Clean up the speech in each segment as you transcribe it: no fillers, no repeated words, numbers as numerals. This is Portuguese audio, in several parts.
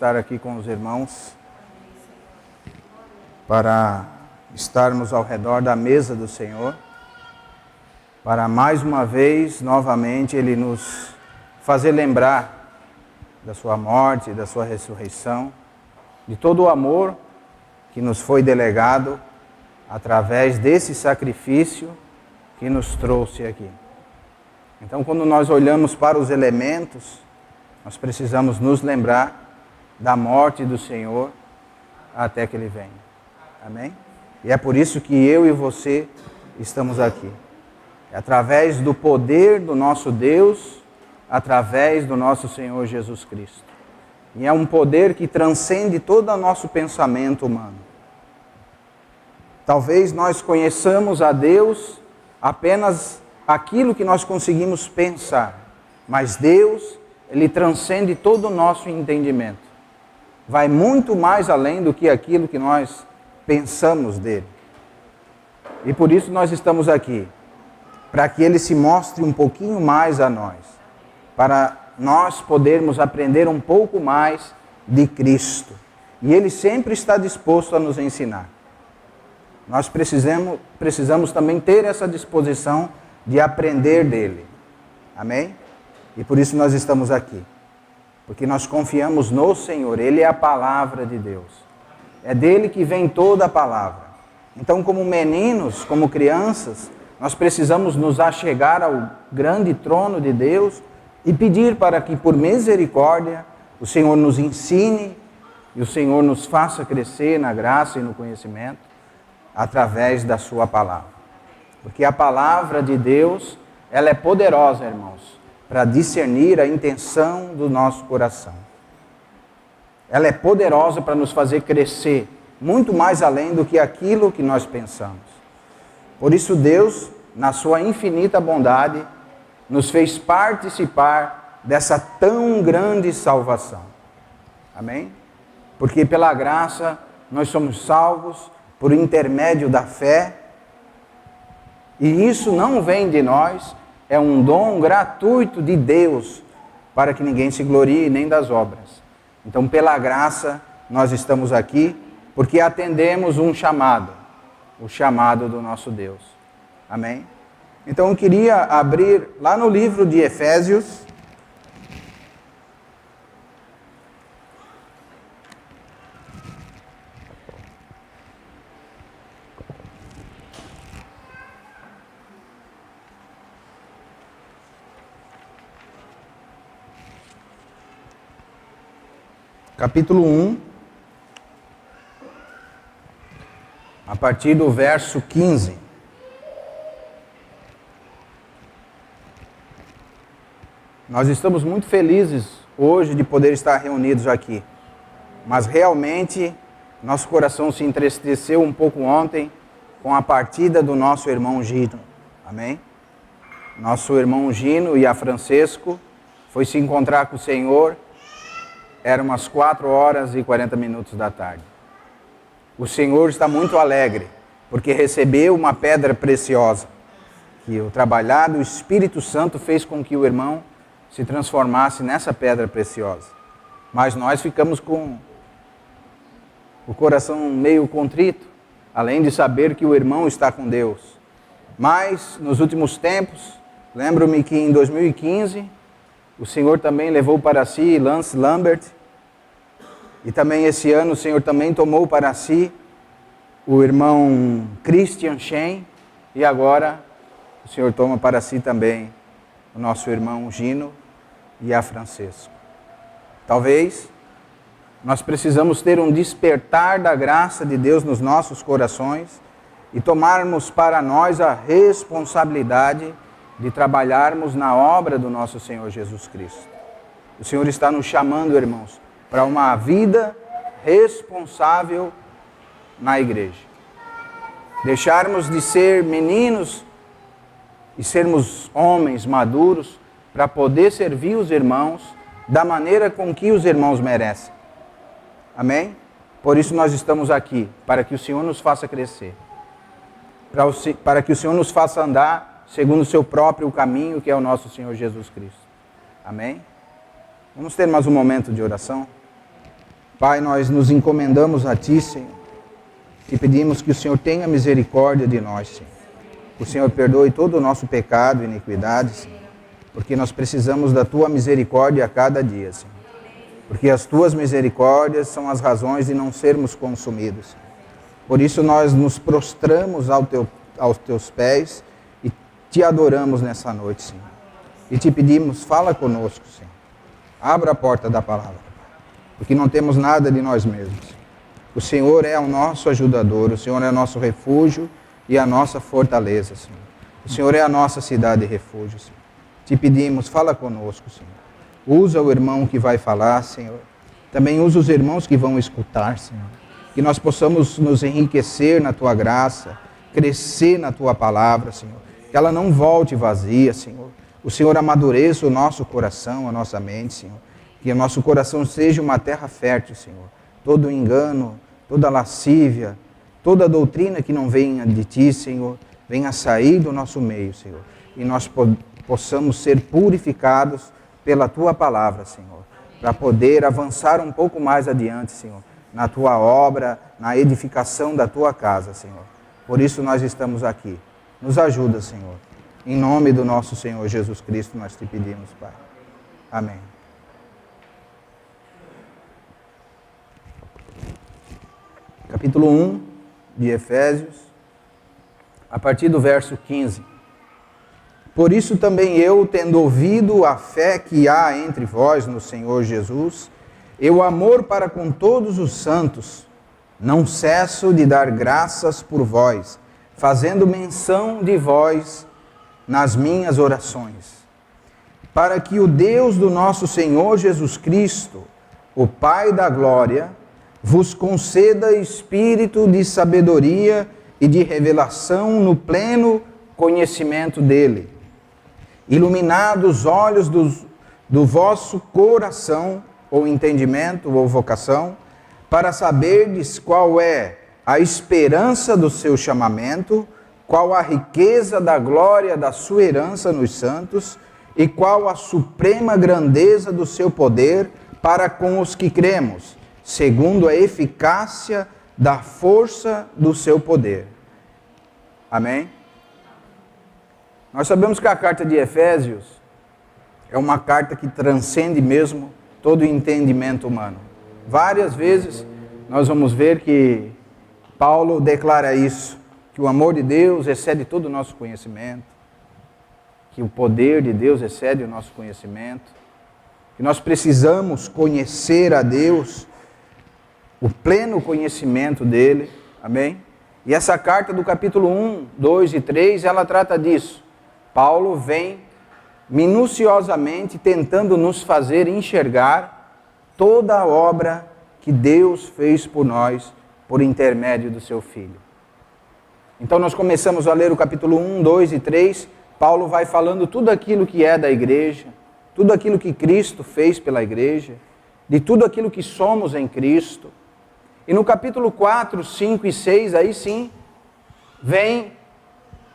estar aqui com os irmãos para estarmos ao redor da mesa do Senhor, para mais uma vez, novamente, Ele nos fazer lembrar da sua morte, da sua ressurreição, de todo o amor que nos foi delegado através desse sacrifício que nos trouxe aqui. Então, quando nós olhamos para os elementos, nós precisamos nos lembrar da morte do Senhor até que Ele venha. Amém? E é por isso que eu e você estamos aqui. É através do poder do nosso Deus, através do nosso Senhor Jesus Cristo. E é um poder que transcende todo o nosso pensamento humano. Talvez nós conheçamos a Deus apenas aquilo que nós conseguimos pensar, mas Deus, Ele transcende todo o nosso entendimento. Vai muito mais além do que aquilo que nós pensamos dele. E por isso nós estamos aqui, para que Ele se mostre um pouquinho mais a nós, para nós podermos aprender um pouco mais de Cristo. E Ele sempre está disposto a nos ensinar. Nós precisamos também ter essa disposição de aprender dele. Amém? E por isso nós estamos aqui. Porque nós confiamos no Senhor. Ele é a palavra de Deus. É dele que vem toda a palavra. Então, como meninos, como crianças, nós precisamos nos achegar ao grande trono de Deus e pedir para que, por misericórdia, o Senhor nos ensine e o Senhor nos faça crescer na graça e no conhecimento através da sua palavra. Porque a palavra de Deus, ela é poderosa, irmãos, para discernir a intenção do nosso coração. Ela é poderosa para nos fazer crescer muito mais além do que aquilo que nós pensamos. Por isso Deus, na sua infinita bondade, nos fez participar dessa tão grande salvação. Amém? Porque pela graça nós somos salvos por intermédio da fé. E isso não vem de nós, é um dom gratuito de Deus, para que ninguém se glorie nem das obras. Então, pela graça, nós estamos aqui, porque atendemos um chamado, o chamado do nosso Deus. Amém? Então, eu queria abrir lá no livro de Efésios, capítulo 1, a partir do verso 15. Nós estamos muito felizes hoje de poder estar reunidos aqui, mas realmente nosso coração se entristeceu um pouco ontem com a partida do nosso irmão Gino. Amém? Nosso irmão Gino e a Francesco foi se encontrar com o Senhor. Eram umas 4h40 da tarde. O Senhor está muito alegre, porque recebeu uma pedra preciosa, que o trabalhar do Espírito Santo fez com que o irmão se transformasse nessa pedra preciosa. Mas nós ficamos com o coração meio contrito, além de saber que o irmão está com Deus. Mas, nos últimos tempos, lembro-me que em 2015, o Senhor também levou para si Lance Lambert. E também esse ano o Senhor também tomou para si o irmão Christian Shen. E agora o Senhor toma para si também o nosso irmão Gino e a Francesco. Talvez nós precisamos ter um despertar da graça de Deus nos nossos corações e tomarmos para nós a responsabilidade de trabalharmos na obra do nosso Senhor Jesus Cristo. O Senhor está nos chamando, irmãos, para uma vida responsável na igreja. Deixarmos de ser meninos e sermos homens maduros para poder servir os irmãos da maneira com que os irmãos merecem. Amém? Por isso nós estamos aqui, para que o Senhor nos faça crescer. Para que o Senhor nos faça andar segundo o seu próprio caminho, que é o nosso Senhor Jesus Cristo. Amém? Vamos ter mais um momento de oração? Pai, nós nos encomendamos a Ti, Senhor, e pedimos que o Senhor tenha misericórdia de nós, Senhor. Que o Senhor perdoe todo o nosso pecado e iniquidade, Senhor, porque nós precisamos da Tua misericórdia a cada dia, Senhor. Porque as Tuas misericórdias são as razões de não sermos consumidos, Senhor. Por isso nós nos prostramos aos Teus pés e Te adoramos nessa noite, Senhor. E Te pedimos, fala conosco, Senhor. Abra a porta da palavra, porque não temos nada de nós mesmos. O Senhor é o nosso ajudador, o Senhor é o nosso refúgio e a nossa fortaleza, Senhor. O Senhor é a nossa cidade de refúgio, Senhor. Te pedimos, fala conosco, Senhor. Usa o irmão que vai falar, Senhor. Também usa os irmãos que vão escutar, Senhor. Que nós possamos nos enriquecer na Tua graça, crescer na Tua palavra, Senhor. Que ela não volte vazia, Senhor. O Senhor amadureça o nosso coração, a nossa mente, Senhor. Que o nosso coração seja uma terra fértil, Senhor. Todo engano, toda lascívia, toda doutrina que não venha de Ti, Senhor, venha sair do nosso meio, Senhor. E nós possamos ser purificados pela Tua palavra, Senhor. Para poder avançar um pouco mais adiante, Senhor. Na Tua obra, na edificação da Tua casa, Senhor. Por isso nós estamos aqui. Nos ajuda, Senhor. Em nome do nosso Senhor Jesus Cristo, nós Te pedimos, Pai. Amém. Capítulo 1 de Efésios, a partir do verso 15. Por isso também eu, tendo ouvido a fé que há entre vós no Senhor Jesus, e o amor para com todos os santos, não cesso de dar graças por vós, fazendo menção de vós nas minhas orações, para que o Deus do nosso Senhor Jesus Cristo, o Pai da glória, vos conceda espírito de sabedoria e de revelação no pleno conhecimento dele, iluminado os olhos do vosso coração, ou entendimento, ou vocação, para saberdes qual é a esperança do seu chamamento, qual a riqueza da glória da sua herança nos santos, e qual a suprema grandeza do seu poder para com os que cremos, segundo a eficácia da força do seu poder. Amém? Nós sabemos que a carta de Efésios é uma carta que transcende mesmo todo o entendimento humano. Várias vezes nós vamos ver que Paulo declara isso, que o amor de Deus excede todo o nosso conhecimento, que o poder de Deus excede o nosso conhecimento, que nós precisamos conhecer a Deus, o pleno conhecimento dele, amém? E essa carta do capítulo 1, 2 e 3, ela trata disso. Paulo vem minuciosamente tentando nos fazer enxergar toda a obra que Deus fez por nós, por intermédio do seu Filho. Então nós começamos a ler o capítulo 1, 2 e 3, Paulo vai falando tudo aquilo que é da igreja, tudo aquilo que Cristo fez pela igreja, de tudo aquilo que somos em Cristo. E no capítulo 4, 5 e 6, aí sim, vem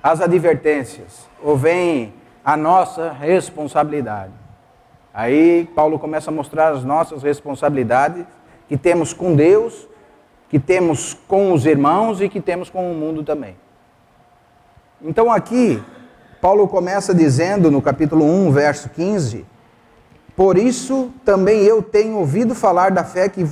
as advertências, ou vem a nossa responsabilidade. Aí Paulo começa a mostrar as nossas responsabilidades que temos com Deus, que temos com os irmãos e que temos com o mundo também. Então aqui, Paulo começa dizendo no capítulo 1, verso 15, por isso também eu tenho ouvido falar da fé que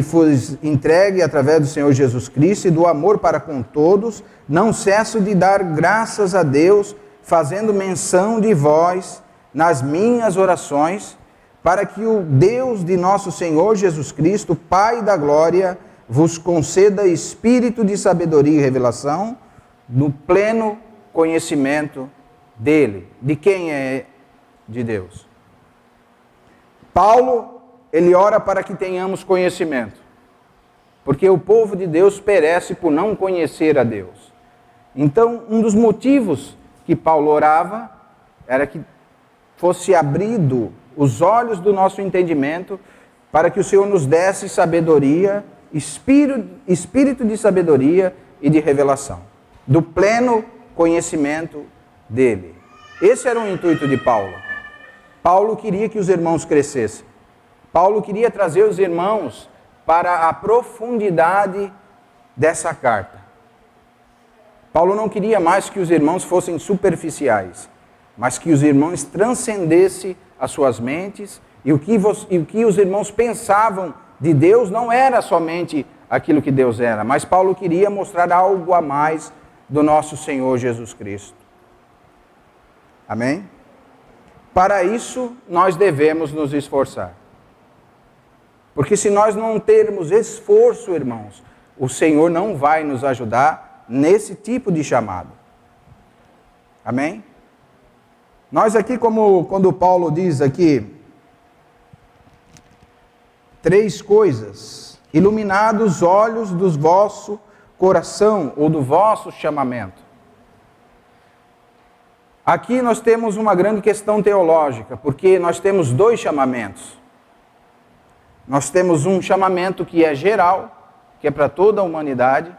foi entregue através do Senhor Jesus Cristo e do amor para com todos, não cesso de dar graças a Deus, fazendo menção de vós nas minhas orações, para que o Deus de nosso Senhor Jesus Cristo, Pai da glória, vos conceda espírito de sabedoria e revelação no pleno conhecimento dele. De quem é? De Deus. Paulo, ele ora para que tenhamos conhecimento, porque o povo de Deus perece por não conhecer a Deus. Então, um dos motivos que Paulo orava era que fosse abrido os olhos do nosso entendimento para que o Senhor nos desse sabedoria, espírito de sabedoria e de revelação, do pleno conhecimento dele. Esse era o intuito de Paulo. Paulo queria que os irmãos crescessem. Paulo queria trazer os irmãos para a profundidade dessa carta. Paulo não queria mais que os irmãos fossem superficiais, mas que os irmãos transcendessem as suas mentes, e o que os irmãos pensavam de Deus não era somente aquilo que Deus era, mas Paulo queria mostrar algo a mais do nosso Senhor Jesus Cristo. Amém? Para isso, nós devemos nos esforçar. Porque se nós não termos esforço, irmãos, o Senhor não vai nos ajudar nesse tipo de chamado. Amém? Nós aqui, como quando Paulo diz aqui, 3 coisas: iluminados os olhos do vosso coração, ou do vosso chamamento. Aqui nós temos uma grande questão teológica, porque nós temos 2 chamamentos. Nós temos um chamamento que é geral, que é para toda a humanidade,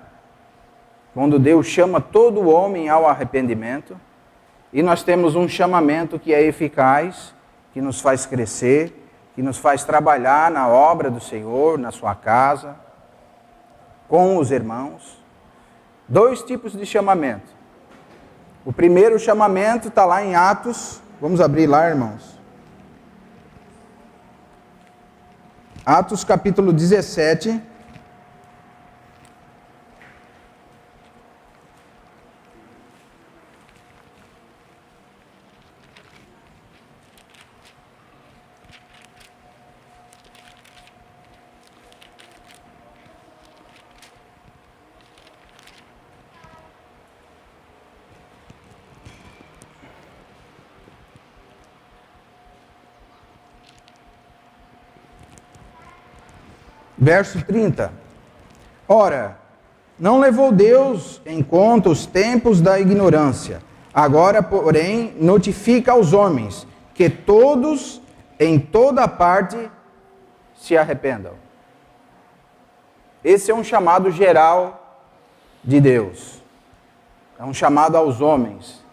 quando Deus chama todo homem ao arrependimento. E nós temos um chamamento que é eficaz, que nos faz crescer, que nos faz trabalhar na obra do Senhor, na sua casa, com os irmãos. 2 tipos de chamamento. O primeiro chamamento está lá em Atos. Vamos abrir lá, irmãos. Atos capítulo 17. Verso 30. Ora, não levou Deus em conta os tempos da ignorância. Agora, porém, notifica aos homens que todos, em toda parte, se arrependam. Esse é um chamado geral de Deus. É um chamado aos homens,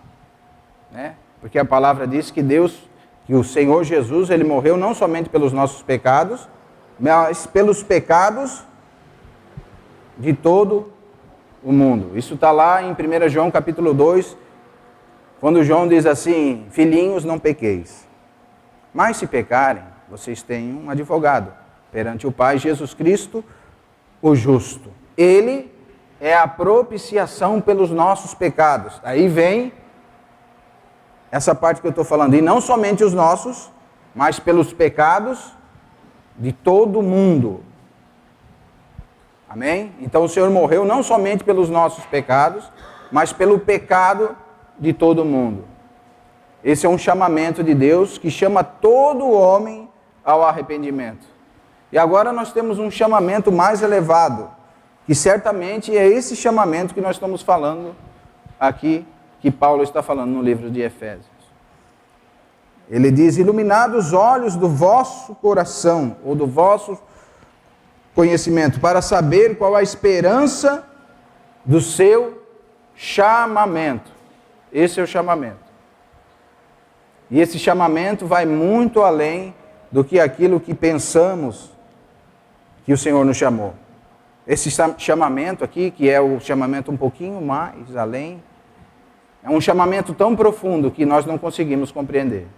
né? Porque a palavra diz que Deus, que o Senhor Jesus, Ele morreu não somente pelos nossos pecados, mas pelos pecados de todo o mundo. Isso está lá em 1 João capítulo 2, quando João diz assim: filhinhos, não pequeis. Mas se pecarem, vocês têm um advogado perante o Pai, Jesus Cristo, o justo. Ele é a propiciação pelos nossos pecados. Aí vem essa parte que eu estou falando. E não somente os nossos, mas pelos pecados de todo mundo. Amém? Então o Senhor morreu não somente pelos nossos pecados, mas pelo pecado de todo mundo. Esse é um chamamento de Deus que chama todo homem ao arrependimento. E agora nós temos um chamamento mais elevado, que certamente é esse chamamento que nós estamos falando aqui, que Paulo está falando no livro de Efésios. Ele diz: iluminados os olhos do vosso coração, ou do vosso conhecimento, para saber qual a esperança do seu chamamento. Esse é o chamamento. E esse chamamento vai muito além do que aquilo que pensamos que o Senhor nos chamou. Esse chamamento aqui, que é o chamamento um pouquinho mais além, é um chamamento tão profundo que nós não conseguimos compreender.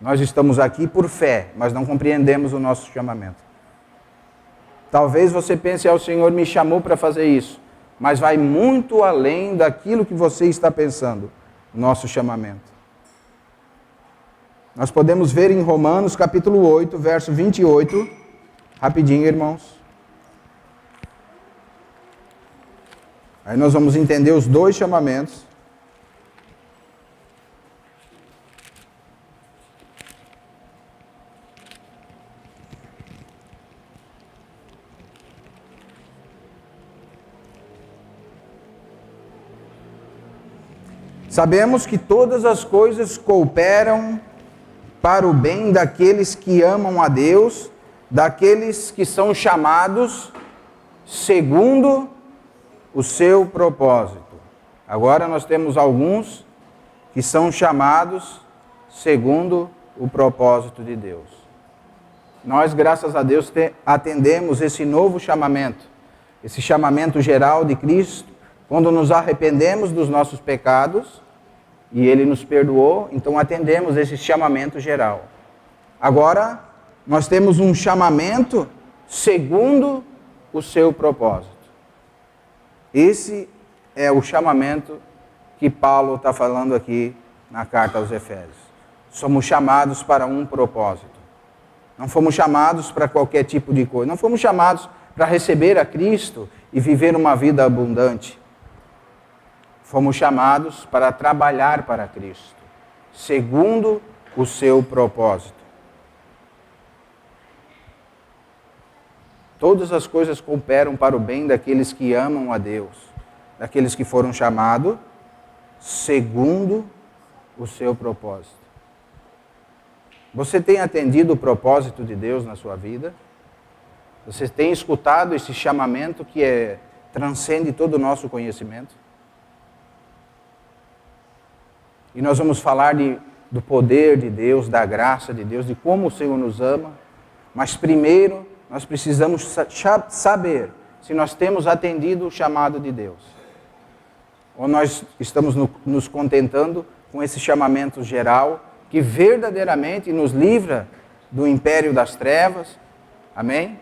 Nós estamos aqui por fé, mas não compreendemos o nosso chamamento. Talvez você pense: o Senhor me chamou para fazer isso, mas vai muito além daquilo que você está pensando, o nosso chamamento. Nós podemos ver em Romanos capítulo 8, verso 28, rapidinho, irmãos. Aí nós vamos entender os 2 chamamentos. Sabemos que todas as coisas cooperam para o bem daqueles que amam a Deus, daqueles que são chamados segundo o seu propósito. Agora nós temos alguns que são chamados segundo o propósito de Deus. Nós, graças a Deus, atendemos esse novo chamamento, esse chamamento geral de Cristo, quando nos arrependemos dos nossos pecados e Ele nos perdoou, então atendemos esse chamamento geral. Agora, nós temos um chamamento segundo o seu propósito. Esse é o chamamento que Paulo está falando aqui na carta aos Efésios. Somos chamados para um propósito. Não fomos chamados para qualquer tipo de coisa. Não fomos chamados para receber a Cristo e viver uma vida abundante. Fomos chamados para trabalhar para Cristo, segundo o seu propósito. Todas as coisas cooperam para o bem daqueles que amam a Deus, daqueles que foram chamados segundo o seu propósito. Você tem atendido o propósito de Deus na sua vida? Você tem escutado esse chamamento que transcende todo o nosso conhecimento? E nós vamos falar do poder de Deus, da graça de Deus, de como o Senhor nos ama. Mas primeiro, nós precisamos saber se nós temos atendido o chamado de Deus. Ou nós estamos nos contentando com esse chamamento geral, que verdadeiramente nos livra do império das trevas. Amém?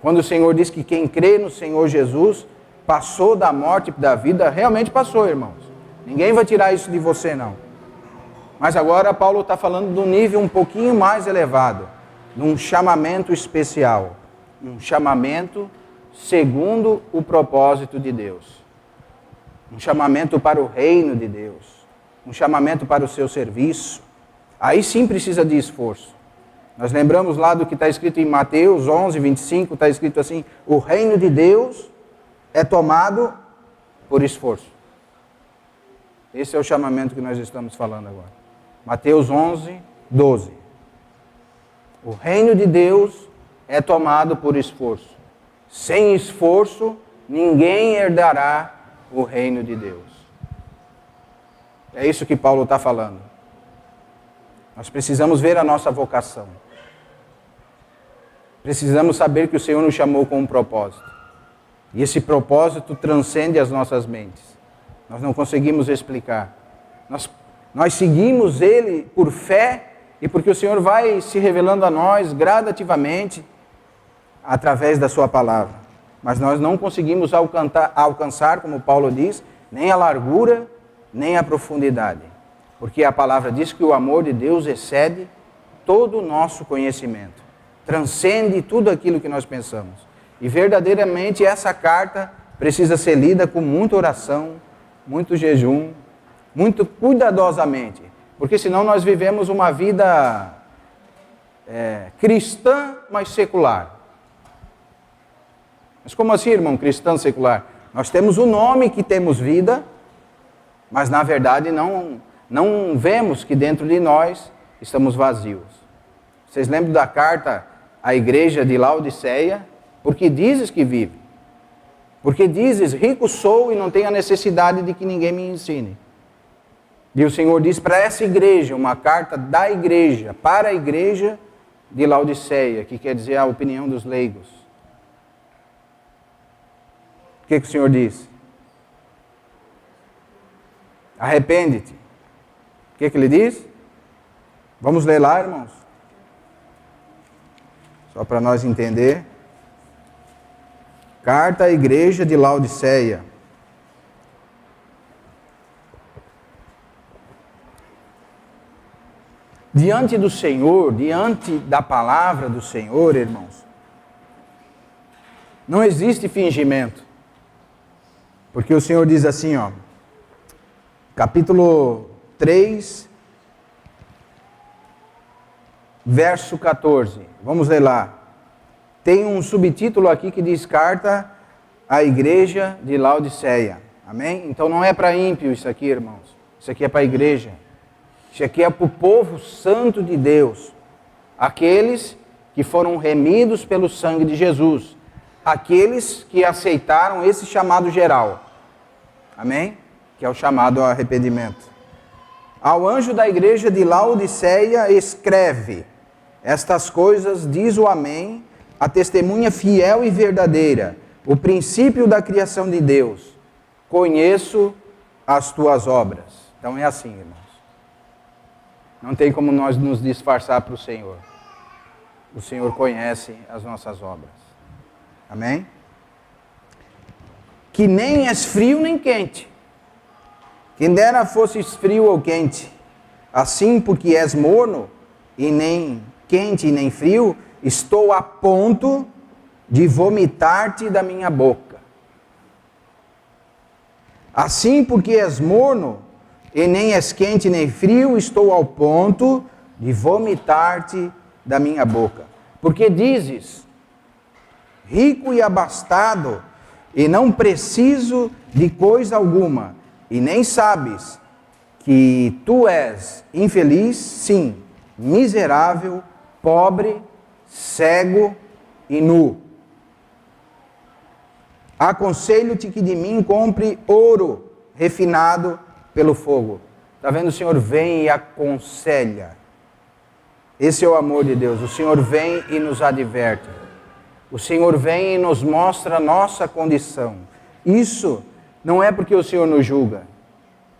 Quando o Senhor diz que quem crê no Senhor Jesus passou da morte para a vida, realmente passou, irmãos. Ninguém vai tirar isso de você, não. Mas agora Paulo está falando de um nível um pouquinho mais elevado, de um chamamento especial. Um chamamento segundo o propósito de Deus. Um chamamento para o reino de Deus. Um chamamento para o seu serviço. Aí sim precisa de esforço. Nós lembramos lá do que está escrito em Mateus 11, 25, está escrito assim: o reino de Deus é tomado por esforço. Esse é o chamamento que nós estamos falando agora. Mateus 11, 12. O reino de Deus é tomado por esforço. Sem esforço, ninguém herdará o reino de Deus. É isso que Paulo está falando. Nós precisamos ver a nossa vocação. Precisamos saber que o Senhor nos chamou com um propósito. E esse propósito transcende as nossas mentes. Nós não conseguimos explicar. Nós seguimos Ele por fé e porque o Senhor vai se revelando a nós gradativamente através da sua palavra. Mas nós não conseguimos alcançar, como Paulo diz, nem a largura, nem a profundidade. Porque a palavra diz que o amor de Deus excede todo o nosso conhecimento. Transcende tudo aquilo que nós pensamos. E verdadeiramente essa carta precisa ser lida com muita oração, muito jejum, muito cuidadosamente. Porque senão nós vivemos uma vida cristã, mas secular. Mas como assim, irmão, cristã secular? Nós temos o nome que temos vida, mas na verdade não vemos que dentro de nós estamos vazios. Vocês lembram da carta à igreja de Laodiceia? Porque dizes que vive. Porque dizes, rico sou e não tenho a necessidade de que ninguém me ensine. E o Senhor diz para essa igreja, uma carta da igreja, para a igreja de Laodiceia, que quer dizer a opinião dos leigos. O que o Senhor diz? Arrepende-te. O que ele diz? Vamos ler lá, irmãos? Só para nós entender. Carta à igreja de Laodiceia. Diante do Senhor, diante da palavra do Senhor, irmãos, não existe fingimento. Porque o Senhor diz assim, ó, capítulo 3, verso 14. Vamos ler lá. Tem um subtítulo aqui que diz Carta à Igreja de Laodiceia. Amém? Então não é para ímpio isso aqui, irmãos. Isso aqui é para a igreja. Isso aqui é para o povo santo de Deus. Aqueles que foram remidos pelo sangue de Jesus. Aqueles que aceitaram esse chamado geral. Amém? Que é o chamado ao arrependimento. Ao anjo da igreja de Laodiceia escreve: Estas coisas diz o Amém, a testemunha fiel e verdadeira, o princípio da criação de Deus. Conheço as tuas obras. Então é assim, irmãos. Não tem como nós nos disfarçar para o Senhor. O Senhor conhece as nossas obras. Amém? Que nem és frio nem quente. Quem dera fosses frio ou quente. Assim, porque és morno, e nem quente e nem frio, estou a ponto de vomitar-te da minha boca. Assim, porque és morno, e nem és quente nem frio, estou ao ponto de vomitar-te da minha boca. Porque dizes, rico e abastado, e não preciso de coisa alguma, e nem sabes que tu és infeliz, sim, miserável, pobre, cego e nu. Aconselho-te que de mim compre ouro refinado pelo fogo. Está vendo? O Senhor vem e aconselha. Esse é o amor de Deus. O Senhor vem e nos adverte. O Senhor vem e nos mostra a nossa condição. Isso não é porque o Senhor nos julga.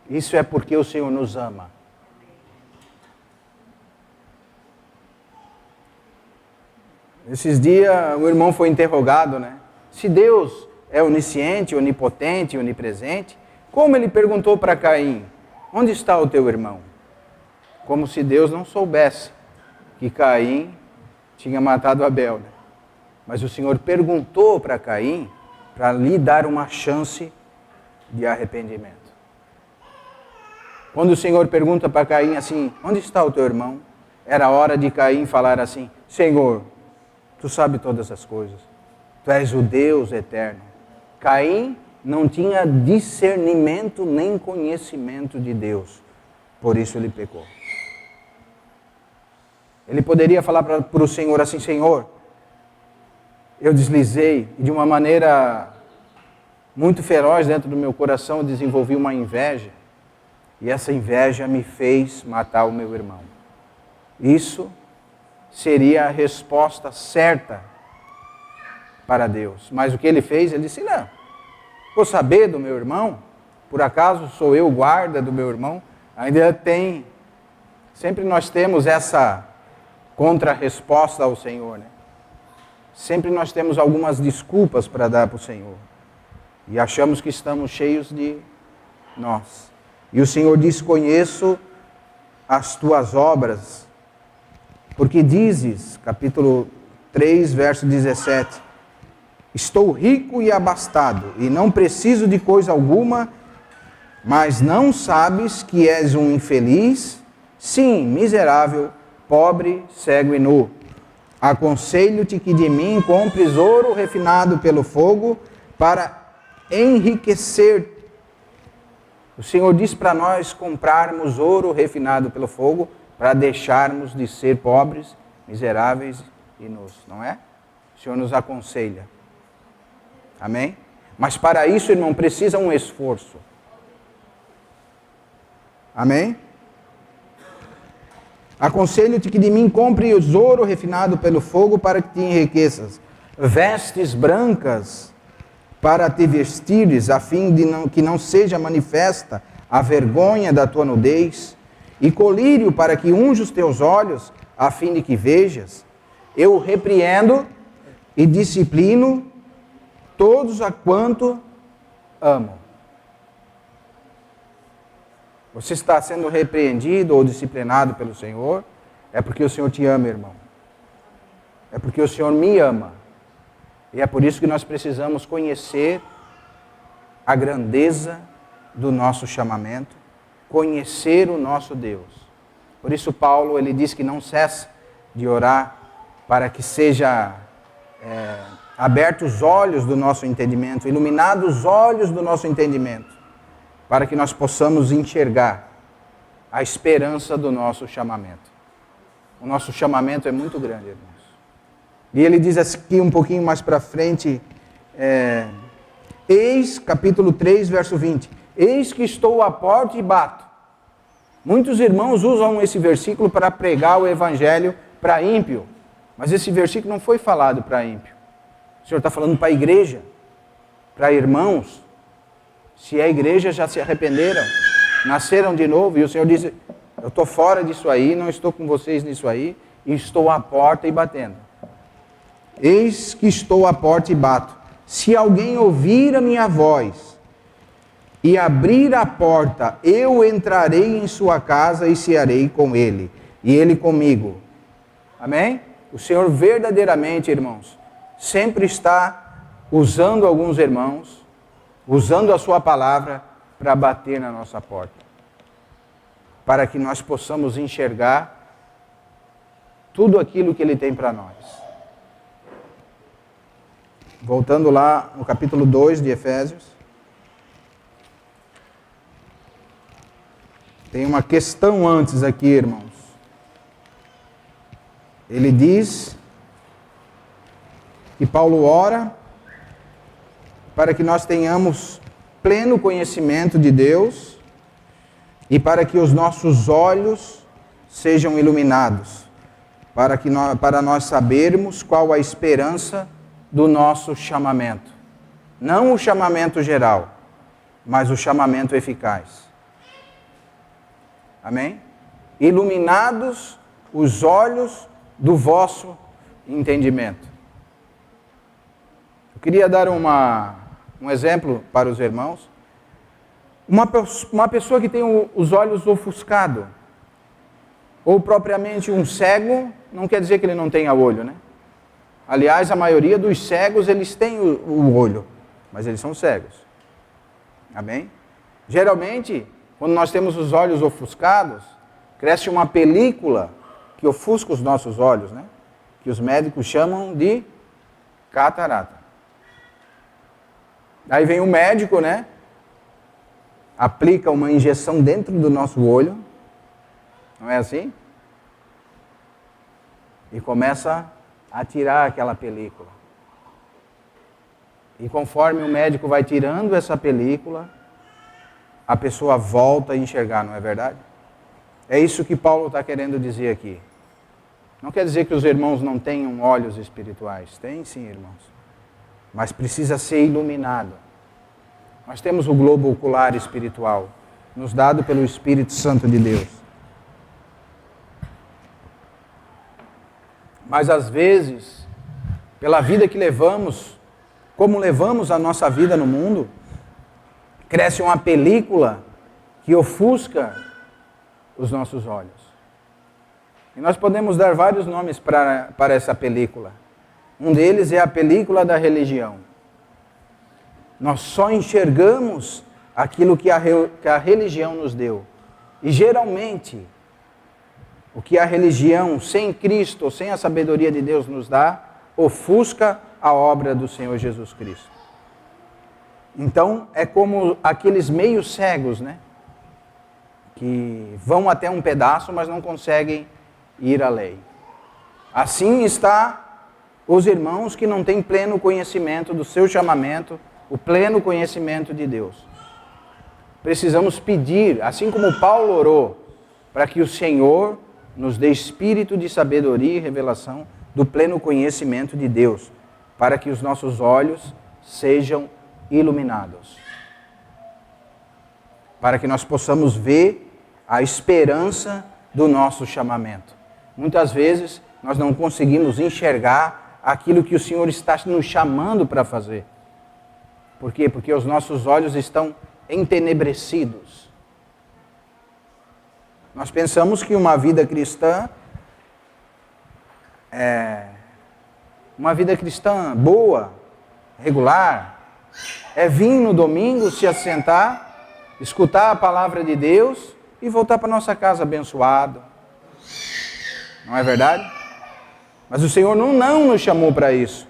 Isso é porque o Senhor nos ama. Esses dias o irmão foi interrogado, né? Se Deus é onisciente, onipotente, onipresente, como ele perguntou para Caim, onde está o teu irmão? Como se Deus não soubesse que Caim tinha matado Abel, né? Mas o Senhor perguntou para Caim para lhe dar uma chance de arrependimento. Quando o Senhor pergunta para Caim assim, onde está o teu irmão? Era hora de Caim falar assim, Senhor, tu sabes todas as coisas, tu és o Deus eterno. Caim não tinha discernimento nem conhecimento de Deus, por isso ele pecou. Ele poderia falar para o Senhor assim, Senhor, eu deslizei e de uma maneira muito feroz dentro do meu coração eu desenvolvi uma inveja. E essa inveja me fez matar o meu irmão. Isso seria a resposta certa para Deus. Mas o que ele fez? Ele disse, não, vou saber do meu irmão? Por acaso sou eu guarda do meu irmão? Ainda tem, sempre nós temos essa contra-resposta ao Senhor, né? Sempre nós temos algumas desculpas para dar para o Senhor. E achamos que estamos cheios de nós. E o Senhor diz, conheço as tuas obras, porque dizes, capítulo 3, verso 17, estou rico e abastado, e não preciso de coisa alguma, mas não sabes que és um infeliz, sim, miserável, pobre, cego e nu. Aconselho-te que de mim compres ouro refinado pelo fogo, para enriquecer. O Senhor diz para nós comprarmos ouro refinado pelo fogo para deixarmos de ser pobres, miseráveis e nus, não é? O Senhor nos aconselha. Amém? Mas para isso, irmão, precisa um esforço. Amém? Aconselho-te que de mim compres ouro refinado pelo fogo para que te enriqueças, vestes brancas para te vestires, a fim de que não seja manifesta a vergonha da tua nudez, e colírio para que unja os teus olhos, a fim de que vejas. Eu repreendo e disciplino todos a quanto amo. Você está sendo repreendido ou disciplinado pelo Senhor, é porque o Senhor te ama, irmão. É porque o Senhor me ama. E é por isso que nós precisamos conhecer a grandeza do nosso chamamento, conhecer o nosso Deus. Por isso Paulo, ele diz que não cessa de orar para que seja abertos os olhos do nosso entendimento, iluminados os olhos do nosso entendimento, para que nós possamos enxergar a esperança do nosso chamamento. O nosso chamamento é muito grande, irmãos. E ele diz aqui um pouquinho mais para frente, eis, capítulo 3, verso 20, eis que estou à porta e bato. Muitos irmãos usam esse versículo para pregar o evangelho para ímpio, mas esse versículo não foi falado para ímpio. O Senhor está falando para a igreja, para irmãos. Se a igreja já se arrependeram, nasceram de novo, e o Senhor diz, eu estou fora disso aí, não estou com vocês nisso aí, e estou à porta e batendo. Eis que estou à porta e bato. Se alguém ouvir a minha voz e abrir a porta, eu entrarei em sua casa e cearei com ele, e ele comigo. Amém? O Senhor verdadeiramente, irmãos, sempre está usando alguns irmãos, usando a sua palavra para bater na nossa porta, para que nós possamos enxergar tudo aquilo que Ele tem para nós. Voltando lá no capítulo 2 de Efésios, tem uma questão antes aqui, irmãos. Ele diz que Paulo ora para que nós tenhamos pleno conhecimento de Deus e para que os nossos olhos sejam iluminados, para nós sabermos qual a esperança do nosso chamamento. Não o chamamento geral, mas o chamamento eficaz. Amém? Iluminados os olhos do vosso entendimento. Eu queria dar um exemplo para os irmãos. Uma pessoa que tem os olhos ofuscados, ou propriamente um cego, não quer dizer que ele não tenha olho, né? Aliás, a maioria dos cegos, eles têm o olho, mas eles são cegos. Amém? Geralmente, quando nós temos os olhos ofuscados, cresce uma película que ofusca os nossos olhos, né? Que os médicos chamam de catarata. Aí vem o médico, né? Aplica uma injeção dentro do nosso olho, não é assim? E começa a tirar aquela película. E conforme o médico vai tirando essa película, a pessoa volta a enxergar, não é verdade? É isso que Paulo está querendo dizer aqui. Não quer dizer que os irmãos não tenham olhos espirituais. Tem sim, irmãos. Mas precisa ser iluminado. Nós temos o globo ocular espiritual, nos dado pelo Espírito Santo de Deus. Mas às vezes, pela vida que levamos, como levamos a nossa vida no mundo, cresce uma película que ofusca os nossos olhos. E nós podemos dar vários nomes para essa película. Um deles é a película da religião. Nós só enxergamos aquilo que a religião nos deu. E geralmente, o que a religião sem Cristo, ou sem a sabedoria de Deus nos dá, ofusca a obra do Senhor Jesus Cristo. Então, é como aqueles meio cegos, né? Que vão até um pedaço, mas não conseguem ir além. Assim está os irmãos que não têm pleno conhecimento do seu chamamento, o pleno conhecimento de Deus. Precisamos pedir, assim como Paulo orou, para que o Senhor nos dê espírito de sabedoria e revelação do pleno conhecimento de Deus, para que os nossos olhos sejam iluminados, para que nós possamos ver a esperança do nosso chamamento. Muitas vezes nós não conseguimos enxergar aquilo que o Senhor está nos chamando para fazer. Por quê? Porque os nossos olhos estão entenebrecidos. Nós pensamos que uma vida cristã uma vida cristã boa, regular, é vir no domingo, se assentar, escutar a palavra de Deus e voltar para nossa casa abençoado. Não é verdade? Mas o Senhor não nos chamou para isso.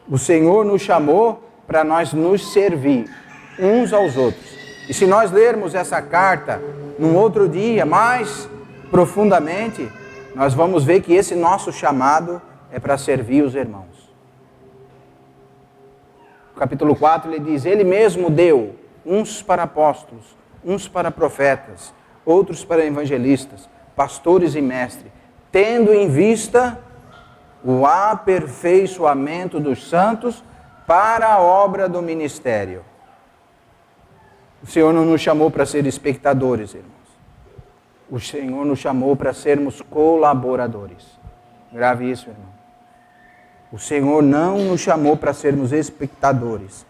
O Senhor nos chamou para nós nos servir uns aos outros. E se nós lermos essa carta num outro dia, mais profundamente, nós vamos ver que esse nosso chamado é para servir os irmãos. No capítulo 4 ele diz, Ele mesmo deu uns para apóstolos, uns para profetas, outros para evangelistas, pastores e mestres, tendo em vista o aperfeiçoamento dos santos para a obra do ministério. O Senhor não nos chamou para ser espectadores, irmãos. O Senhor nos chamou para sermos colaboradores. Grave isso, irmão. O Senhor não nos chamou para sermos espectadores.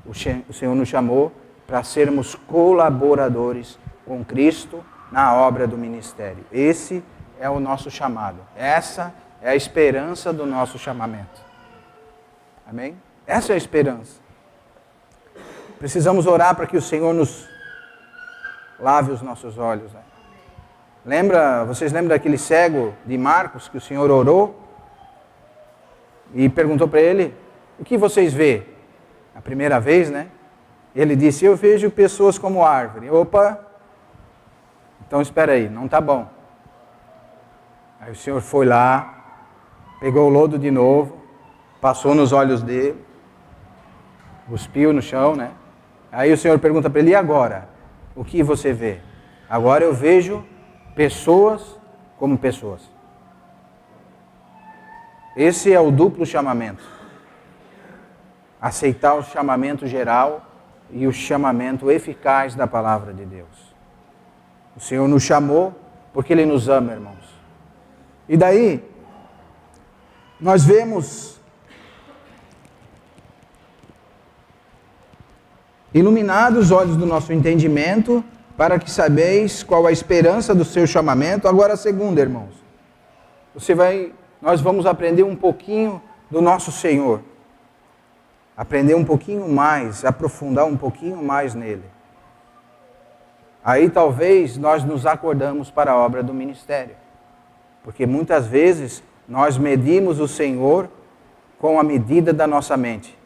O Senhor nos chamou para sermos colaboradores com Cristo na obra do ministério. Esse é o nosso chamado. Essa é a esperança do nosso chamamento. Amém? Essa é a esperança. Precisamos orar para que o Senhor nos lave os nossos olhos. Né? Vocês lembram daquele cego de Marcos que o Senhor orou? E perguntou para ele, o que vocês vê? A primeira vez, né? Ele disse, eu vejo pessoas como árvore. Opa! Então espera aí, não está bom. Aí o Senhor foi lá, pegou o lodo de novo, passou nos olhos dele, cuspiu no chão, né? Aí o Senhor pergunta para ele, e agora? O que você vê? Agora eu vejo pessoas como pessoas. Esse é o duplo chamamento. Aceitar o chamamento geral e o chamamento eficaz da palavra de Deus. O Senhor nos chamou porque Ele nos ama, irmãos. E daí, nós vemos iluminados os olhos do nosso entendimento para que sabeis qual a esperança do seu chamamento. Agora a segunda, irmãos. Nós vamos aprender um pouquinho do nosso Senhor. Aprender um pouquinho mais, aprofundar um pouquinho mais nele. Aí talvez nós nos acordamos para a obra do ministério. Porque muitas vezes nós medimos o Senhor com a medida da nossa mente.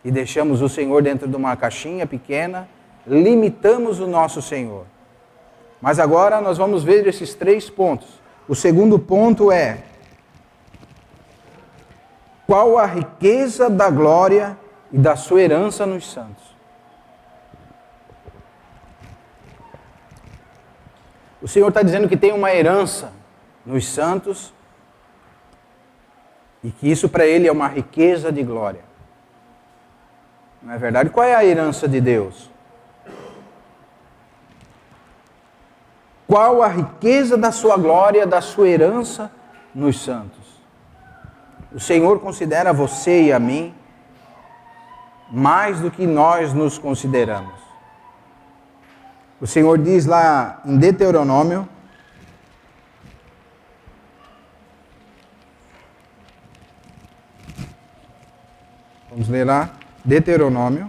E deixamos o Senhor dentro de uma caixinha pequena, limitamos o nosso Senhor. Mas agora nós vamos ver esses 3 pontos. O segundo ponto é: qual a riqueza da glória e da sua herança nos santos? O Senhor está dizendo que tem uma herança nos santos e que isso para Ele é uma riqueza de glória. Não é verdade? Qual é a herança de Deus? Qual a riqueza da sua glória, da sua herança nos santos? O Senhor considera você e a mim mais do que nós nos consideramos. O Senhor diz lá em Deuteronômio, vamos ler lá, Deuteronômio,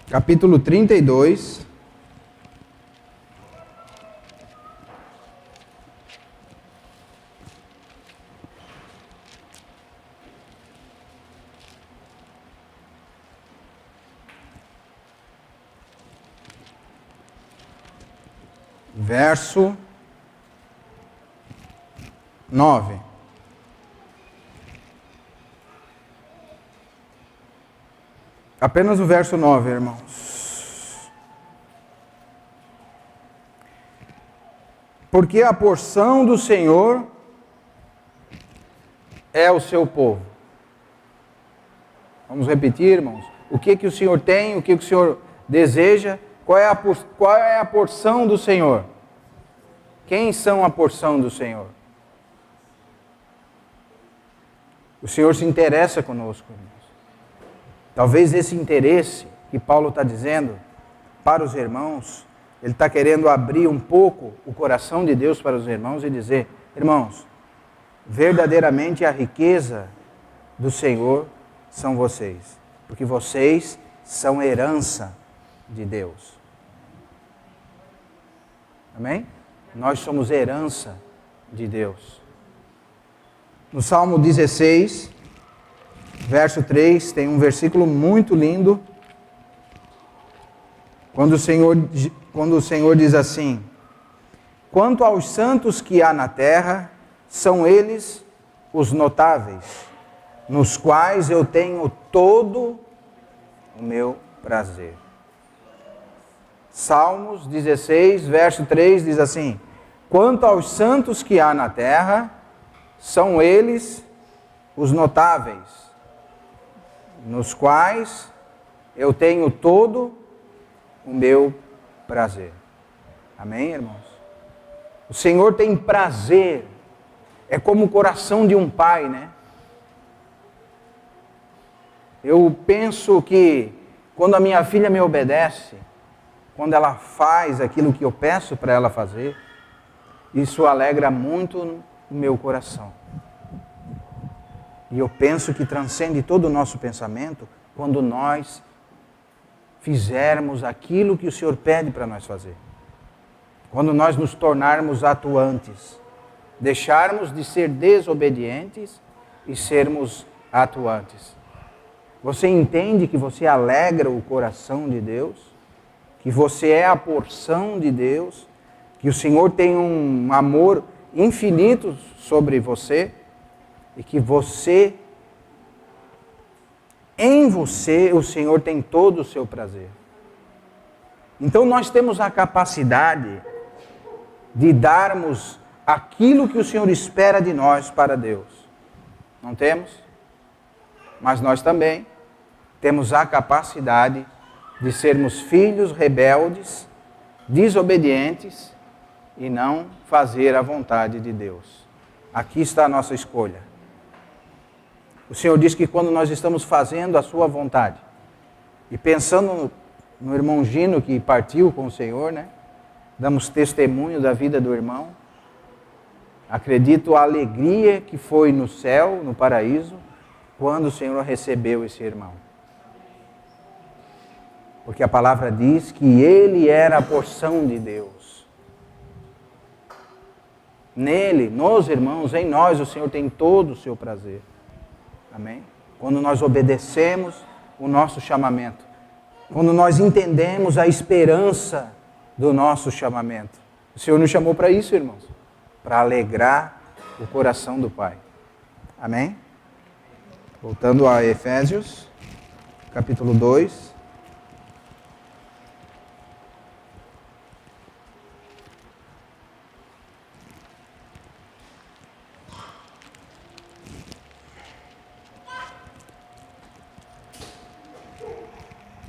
capítulo 32, verso 9. Apenas o verso 9, irmãos. Porque a porção do Senhor é o seu povo. Vamos repetir, irmãos. O que o Senhor tem, o que o Senhor deseja, qual é a porção do Senhor? Quem são a porção do Senhor? O Senhor se interessa conosco, irmãos. Talvez esse interesse que Paulo está dizendo para os irmãos, ele está querendo abrir um pouco o coração de Deus para os irmãos e dizer: irmãos, verdadeiramente a riqueza do Senhor são vocês, porque vocês são herança de Deus. Amém? Nós somos herança de Deus. No Salmo 16, verso 3, tem um versículo muito lindo, quando o Senhor diz assim: quanto aos santos que há na terra, são eles os notáveis, nos quais eu tenho todo o meu prazer. Salmos 16, verso 3 diz assim: quanto aos santos que há na terra, são eles os notáveis, nos quais eu tenho todo o meu prazer. Amém, irmãos? O Senhor tem prazer. É como o coração de um pai, né? Eu penso que quando a minha filha me obedece, quando ela faz aquilo que eu peço para ela fazer, isso alegra muito o meu coração. E eu penso que transcende todo o nosso pensamento quando nós fizermos aquilo que o Senhor pede para nós fazer. Quando nós nos tornarmos atuantes, deixarmos de ser desobedientes e sermos atuantes. Você entende que você alegra o coração de Deus? Que você é a porção de Deus? Que o Senhor tem um amor infinito sobre você? E que você, em você, o Senhor tem todo o seu prazer. Então nós temos a capacidade de darmos aquilo que o Senhor espera de nós para Deus. Não temos? Mas nós também temos a capacidade de sermos filhos rebeldes, desobedientes e não fazer a vontade de Deus. Aqui está a nossa escolha. O Senhor diz que quando nós estamos fazendo a sua vontade e pensando no irmão Gino que partiu com o Senhor, né? Damos testemunho da vida do irmão. Acredito a alegria que foi no céu, no paraíso, quando o Senhor recebeu esse irmão. Porque a palavra diz que ele era a porção de Deus. Nele, nos irmãos, em nós, o Senhor tem todo o seu prazer. Amém? Quando nós obedecemos o nosso chamamento. Quando nós entendemos a esperança do nosso chamamento. O Senhor nos chamou para isso, irmãos. Para alegrar o coração do Pai. Amém? Voltando a Efésios, capítulo 2.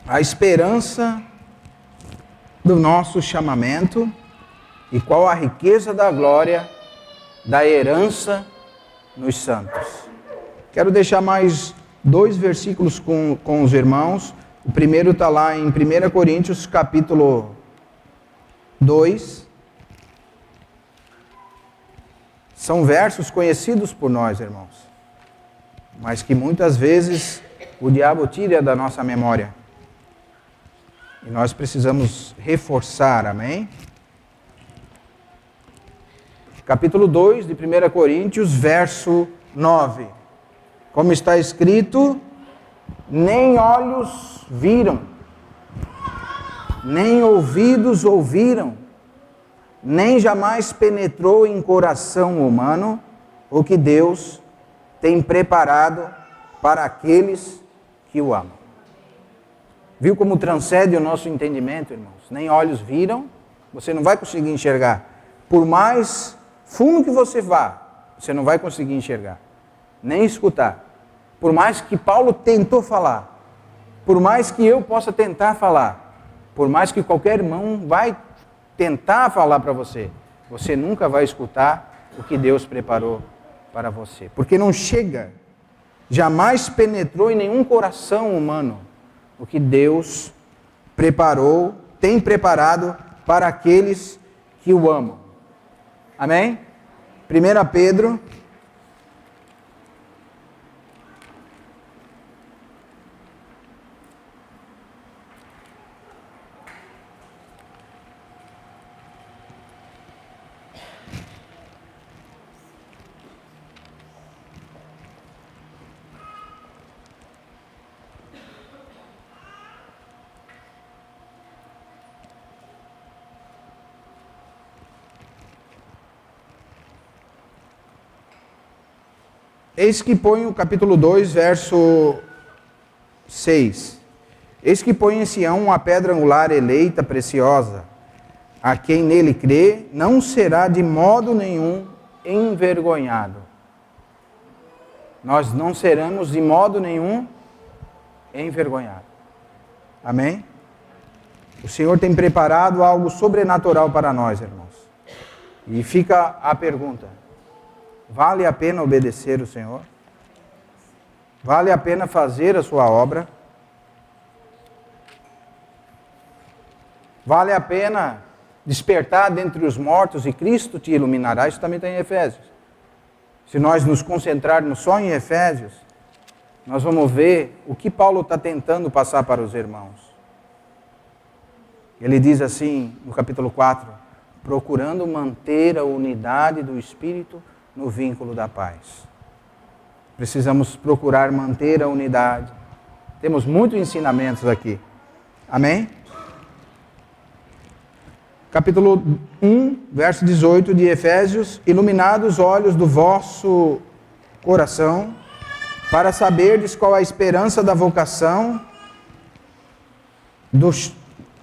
A esperança do nosso chamamento e qual a riqueza da glória da herança nos santos. Quero deixar mais 2 versículos com os irmãos. O primeiro está lá em 1 Coríntios, capítulo 2. São versos conhecidos por nós, irmãos, mas que muitas vezes o diabo tira da nossa memória. E nós precisamos reforçar, amém? Capítulo 2 de 1 Coríntios, verso 9. Como está escrito, nem olhos viram, nem ouvidos ouviram, nem jamais penetrou em coração humano o que Deus tem preparado para aqueles que o amam. Viu como transcende o nosso entendimento, irmãos? Nem olhos viram, você não vai conseguir enxergar. Por mais fundo que você vá, você não vai conseguir enxergar, nem escutar. Por mais que Paulo tentou falar, por mais que eu possa tentar falar, por mais que qualquer irmão vai tentar falar para você, você nunca vai escutar o que Deus preparou para você. Porque não chega, jamais penetrou em nenhum coração humano o que Deus preparou, tem preparado para aqueles que o amam. Amém? 1 Pedro, eis que põe o capítulo 2, verso 6. Eis que põe em Sião uma pedra angular eleita, preciosa. A quem nele crê, não será de modo nenhum envergonhado. Nós não seremos de modo nenhum envergonhados. Amém? O Senhor tem preparado algo sobrenatural para nós, irmãos. E fica a pergunta: vale a pena obedecer o Senhor? Vale a pena fazer a sua obra? Vale a pena despertar dentre os mortos e Cristo te iluminará? Isso também está em Efésios. Se nós nos concentrarmos só em Efésios, nós vamos ver o que Paulo está tentando passar para os irmãos. Ele diz assim, no capítulo 4, procurando manter a unidade do Espírito no vínculo da paz. Precisamos procurar manter a unidade. Temos muitos ensinamentos aqui. Amém? Capítulo 1, verso 18 de Efésios. Iluminados os olhos do vosso coração, para saberdes qual a esperança da vocação,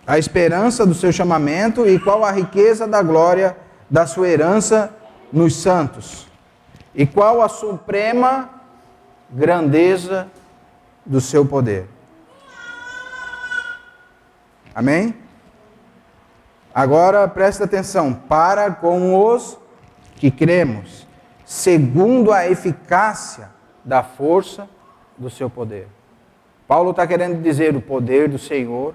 a esperança do seu chamamento e qual a riqueza da glória da sua herança nos santos, e qual a suprema grandeza do seu poder. Amém? Agora presta atenção, para com os que cremos, segundo a eficácia da força do seu poder. Paulo está querendo dizer, o poder do Senhor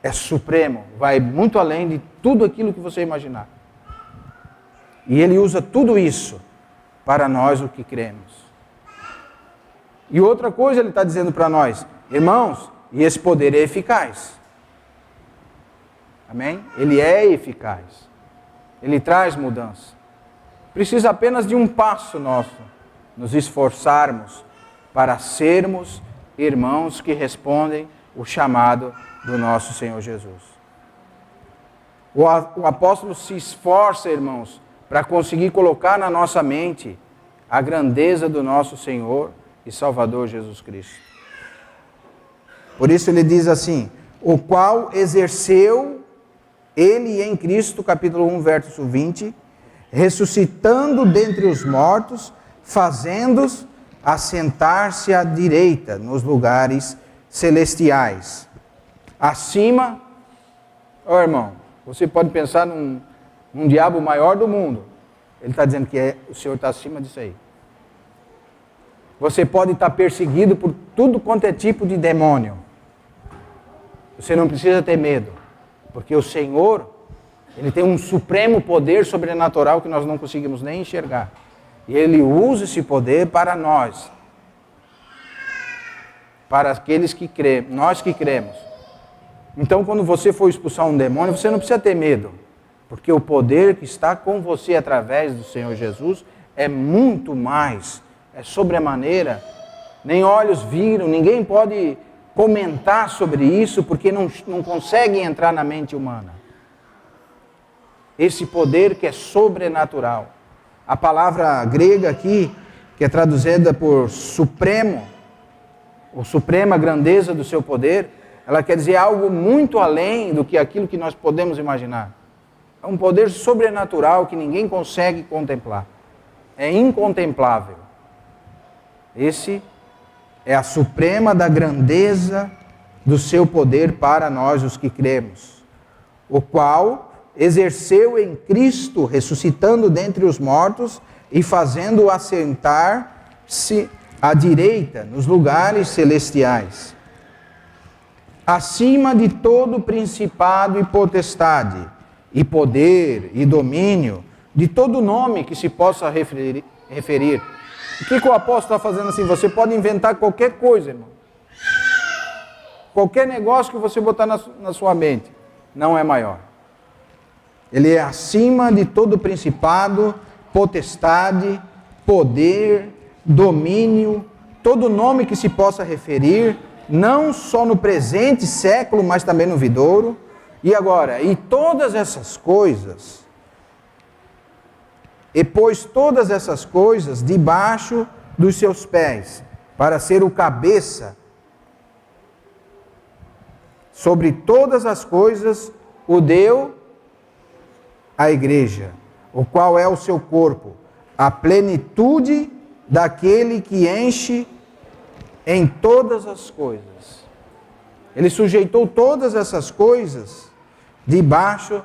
é supremo, vai muito além de tudo aquilo que você imaginar. E ele usa tudo isso para nós o que cremos. E outra coisa ele está dizendo para nós, irmãos, e esse poder é eficaz. Amém? Ele é eficaz. Ele traz mudança. Precisa apenas de um passo nosso, nos esforçarmos para sermos irmãos que respondem o chamado do nosso Senhor Jesus. O apóstolo se esforça, irmãos, para conseguir colocar na nossa mente a grandeza do nosso Senhor e Salvador Jesus Cristo. Por isso ele diz assim, o qual exerceu ele em Cristo, capítulo 1, verso 20, ressuscitando dentre os mortos, fazendo-os assentar-se à direita nos lugares celestiais. Acima, irmão, você pode pensar num diabo maior do mundo. Ele está dizendo que o Senhor está acima disso aí. Você pode estar perseguido por tudo quanto é tipo de demônio. Você não precisa ter medo, porque o Senhor, Ele tem um supremo poder sobrenatural que nós não conseguimos nem enxergar. E Ele usa esse poder para nós, para aqueles que cremos, nós que cremos. Então, quando você for expulsar um demônio, você não precisa ter medo, porque o poder que está com você através do Senhor Jesus é muito mais, é sobremaneira. Nem olhos viram, ninguém pode comentar sobre isso, porque não consegue entrar na mente humana. Esse poder que é sobrenatural. A palavra grega aqui, que é traduzida por supremo, ou suprema grandeza do seu poder, ela quer dizer algo muito além do que aquilo que nós podemos imaginar. É um poder sobrenatural que ninguém consegue contemplar. É incontemplável. Esse é a suprema da grandeza do seu poder para nós os que cremos, o qual exerceu em Cristo, ressuscitando dentre os mortos e fazendo-o assentar-se à direita nos lugares celestiais, acima de todo principado e potestade, e poder e domínio, de todo nome que se possa referir. O que o apóstolo está fazendo assim? Você pode inventar qualquer coisa, irmão. Qualquer negócio que você botar na sua mente, não é maior. Ele é acima de todo principado, potestade, poder, domínio, todo nome que se possa referir, não só no presente século, mas também no vindouro. E agora, e todas essas coisas, e pôs todas essas coisas debaixo dos seus pés, para ser o cabeça sobre todas as coisas o deu à igreja, o qual é o seu corpo, a plenitude daquele que enche em todas as coisas. Ele sujeitou todas essas coisas debaixo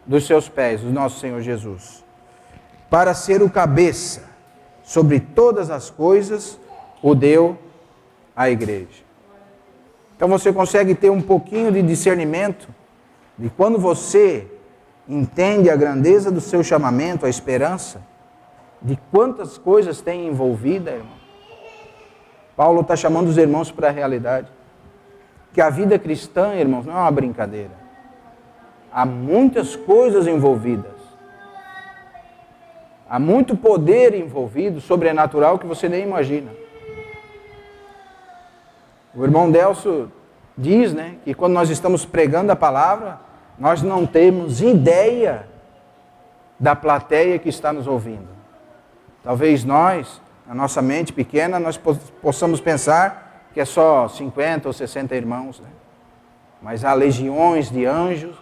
dos seus pés, o nosso Senhor Jesus, para ser o cabeça sobre todas as coisas, o deu à igreja. Então você consegue ter um pouquinho de discernimento de quando você entende a grandeza do seu chamamento, a esperança, de quantas coisas tem envolvida, irmão. Paulo está chamando os irmãos para a realidade. Que a vida cristã, irmãos, não é uma brincadeira. Há muitas coisas envolvidas. Há muito poder envolvido, sobrenatural, que você nem imagina. O irmão Delcio diz, que quando nós estamos pregando a palavra, nós não temos ideia da plateia que está nos ouvindo. Talvez nós, na nossa mente pequena, nós possamos pensar que é só 50 ou 60 irmãos. Mas há legiões de anjos,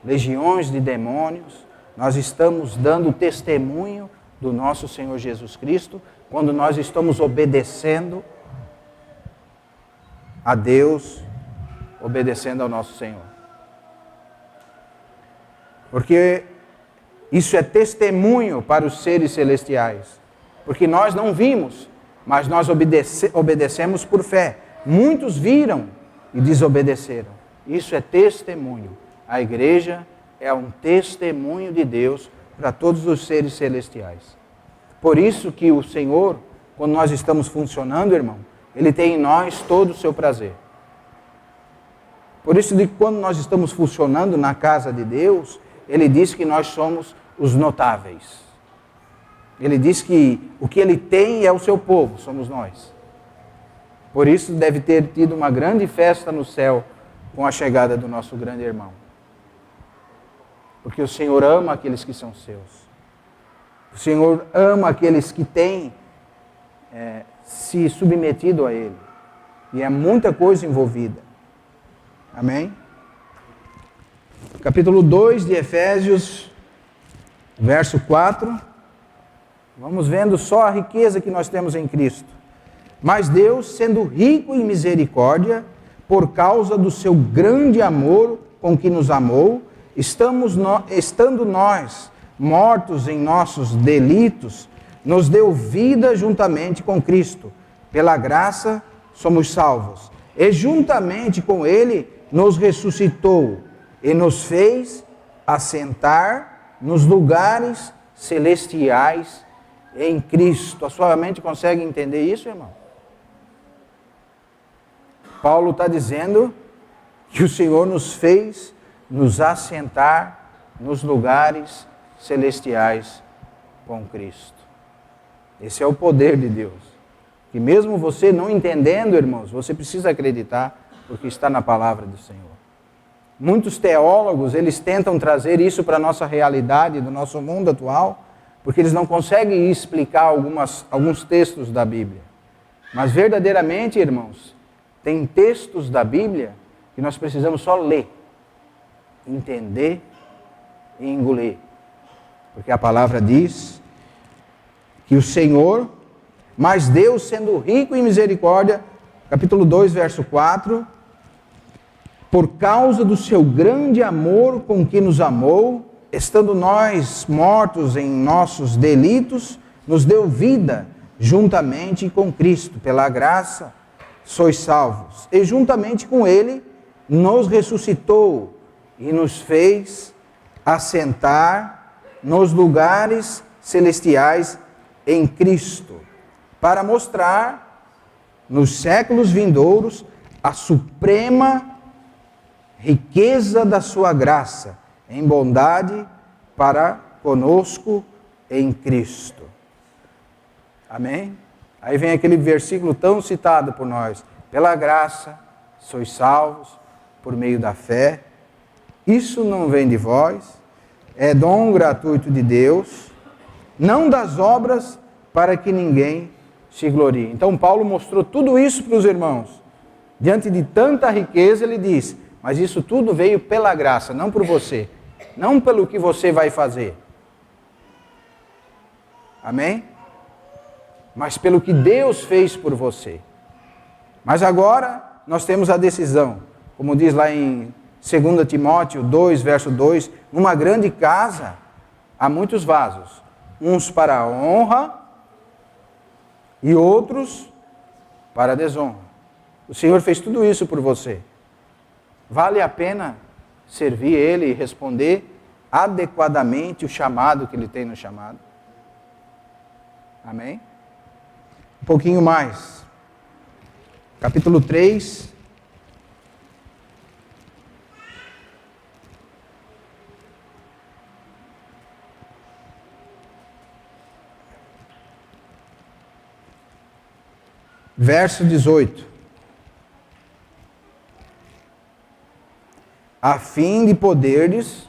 legiões de demônios. Nós estamos dando testemunho do nosso Senhor Jesus Cristo quando nós estamos obedecendo a Deus, obedecendo ao nosso Senhor. Porque isso é testemunho para os seres celestiais. Porque nós não vimos, mas nós obedecemos por fé. Muitos viram e desobedeceram. Isso é testemunho. A igreja é um testemunho de Deus para todos os seres celestiais. Por isso que o Senhor, quando nós estamos funcionando, irmão, Ele tem em nós todo o seu prazer. Por isso que quando nós estamos funcionando na casa de Deus, Ele diz que nós somos os notáveis. Ele diz que o que Ele tem é o seu povo, somos nós. Por isso deve ter tido uma grande festa no céu com a chegada do nosso grande irmão. Porque o Senhor ama aqueles que são seus. O Senhor ama aqueles que têm se submetido a Ele. E é muita coisa envolvida. Amém? Capítulo 2 de Efésios, verso 4. Vamos vendo só a riqueza que nós temos em Cristo. Mas Deus, sendo rico em misericórdia, por causa do seu grande amor com que nos amou, estando nós mortos em nossos delitos, nos deu vida juntamente com Cristo. Pela graça somos salvos. E juntamente com Ele nos ressuscitou e nos fez assentar nos lugares celestiais em Cristo. A sua mente consegue entender isso, irmão? Paulo está dizendo que o Senhor nos fez nos assentar nos lugares celestiais com Cristo. Esse é o poder de Deus. Que mesmo você não entendendo, irmãos, você precisa acreditar, porque está na palavra do Senhor. Muitos teólogos, eles tentam trazer isso para a nossa realidade, do nosso mundo atual, porque eles não conseguem explicar alguns textos da Bíblia. Mas verdadeiramente, irmãos, tem textos da Bíblia que nós precisamos só ler, entender e engolir. Porque a palavra diz que o Senhor, mas Deus sendo rico em misericórdia, capítulo 2, verso 4, por causa do seu grande amor com que nos amou, estando nós mortos em nossos delitos, nos deu vida juntamente com Cristo. Pela graça sois salvos. E juntamente com Ele nos ressuscitou e nos fez assentar nos lugares celestiais em Cristo, para mostrar nos séculos vindouros a suprema riqueza da sua graça em bondade para conosco em Cristo. Amém? Aí vem aquele versículo tão citado por nós. Pela graça sois salvos por meio da fé. Isso não vem de vós, é dom gratuito de Deus, não das obras para que ninguém se glorie. Então Paulo mostrou tudo isso para os irmãos. Diante de tanta riqueza, ele diz, Mas isso tudo veio pela graça, não por você. Não pelo que você vai fazer. Amém? Mas pelo que Deus fez por você. Mas agora nós temos a decisão. Como diz lá em 2 Timóteo 2, verso 2, numa grande casa há muitos vasos, uns para a honra e outros para a desonra. O Senhor fez tudo isso por você. Vale a pena servir Ele e responder adequadamente o chamado que Ele tem no chamado? Amém? Um pouquinho mais. Capítulo 3. Verso 18. A fim de poderes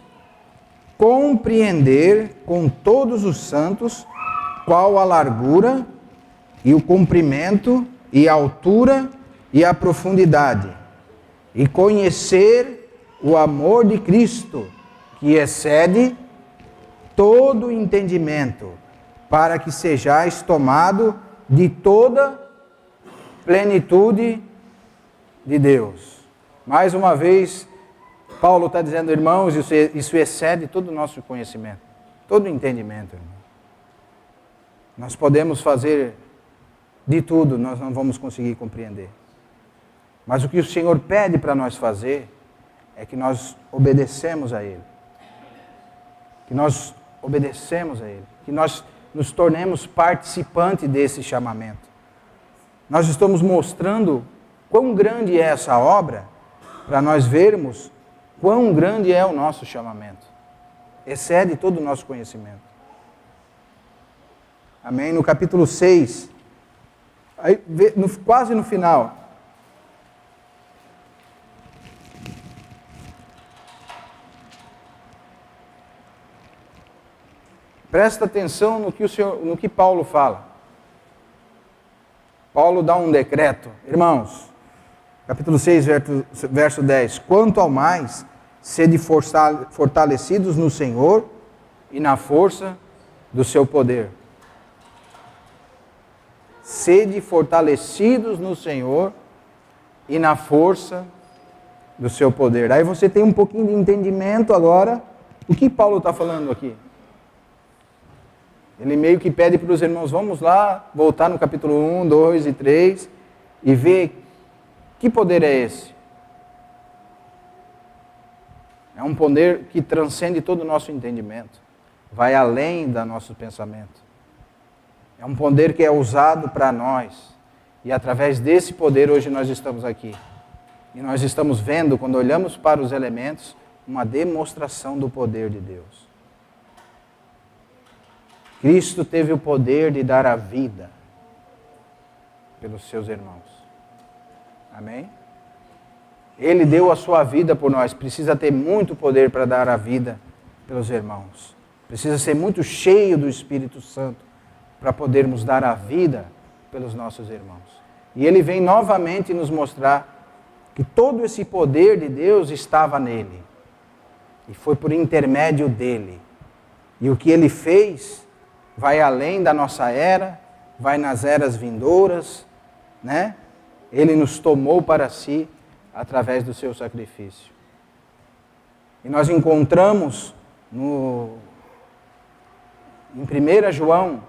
compreender com todos os santos qual a largura e o comprimento e a altura e a profundidade, e conhecer o amor de Cristo, que excede todo entendimento, para que sejais tomado de toda plenitude de Deus. Mais uma vez, Paulo está dizendo, irmãos, isso excede todo o nosso conhecimento, todo o entendimento, irmão. Nós podemos fazer de tudo, nós não vamos conseguir compreender. Mas o que o Senhor pede para nós fazer é que nós obedecemos a Ele. Que nós obedecemos a Ele. Que nós nos tornemos participantes desse chamamento. Nós estamos mostrando quão grande é essa obra, para nós vermos quão grande é o nosso chamamento. Excede todo o nosso conhecimento. Amém? No capítulo 6, aí, quase no final. Presta atenção no que Paulo fala. Paulo dá um decreto. Irmãos, capítulo 6, verso 10. Quanto ao mais, sede fortalecidos no Senhor e na força do seu poder. Sede fortalecidos no Senhor e na força do seu poder. Aí você tem um pouquinho de entendimento agora. O que Paulo está falando aqui? Ele meio que pede para os irmãos, vamos lá, voltar no capítulo 1, 2 e 3 e ver que poder é esse. É um poder que transcende todo o nosso entendimento, vai além do nosso pensamento. É um poder que é usado para nós e através desse poder hoje nós estamos aqui. E nós estamos vendo, quando olhamos para os elementos, uma demonstração do poder de Deus. Cristo teve o poder de dar a vida pelos seus irmãos. Amém? Ele deu a sua vida por nós. Precisa ter muito poder para dar a vida pelos irmãos. Precisa ser muito cheio do Espírito Santo para podermos dar a vida pelos nossos irmãos. E ele vem novamente nos mostrar que todo esse poder de Deus estava nele. E foi por intermédio dele. E o que ele fez vai além da nossa era, vai nas eras vindouras, né? Ele nos tomou para si através do seu sacrifício. E nós encontramos em 1 João,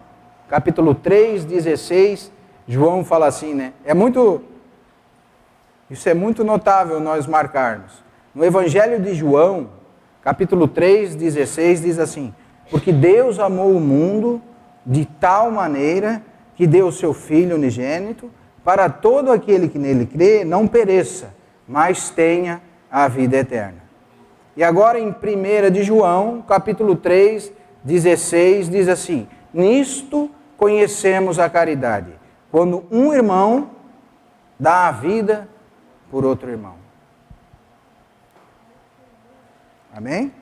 capítulo 3, 16, João fala assim, né? Isso é muito notável nós marcarmos. No Evangelho de João, capítulo 3, 16, diz assim: porque Deus amou o mundo de tal maneira que deu o seu Filho unigênito, para todo aquele que nele crê não pereça, mas tenha a vida eterna. E agora em 1 de João, capítulo 3, 16, diz assim: nisto conhecemos a caridade, quando um irmão dá a vida por outro irmão. Amém?